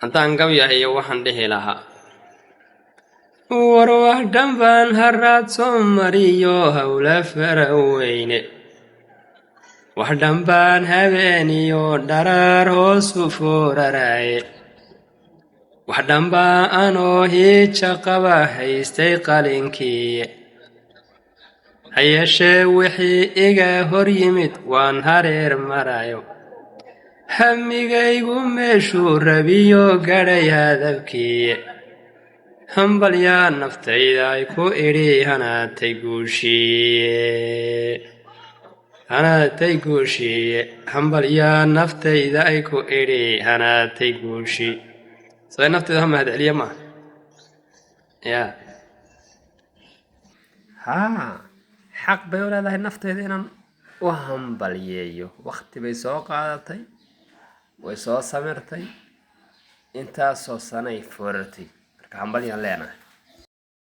haddaan gabyahayo waxaan dhihi lahaa war wax dhanbaan haraad soo mariyo hawla fara weyne wax dhanbaan habeeniyo dharaar hoosu fooraraaye wax dhanbaa anoo hiija qaba haystay qalinkiiye hayeshee wixii iga hor yimid waan hareer marayo hamigaygu meeshuu rabiyo gadhay hadabkiiye hambalyaa naftayda ay ku idhi hanaatay guushiye hambalyaa naftayda ay ku idhi hanaatay guushi soo naftayda ha mahadceliya maaha yaa xaq bay u leedahay naftayda inaan u hambalyeeyo waqti bay soo qaadatay way soo samirtay intaasoo sanay foorartay marka hambalyaan leenahay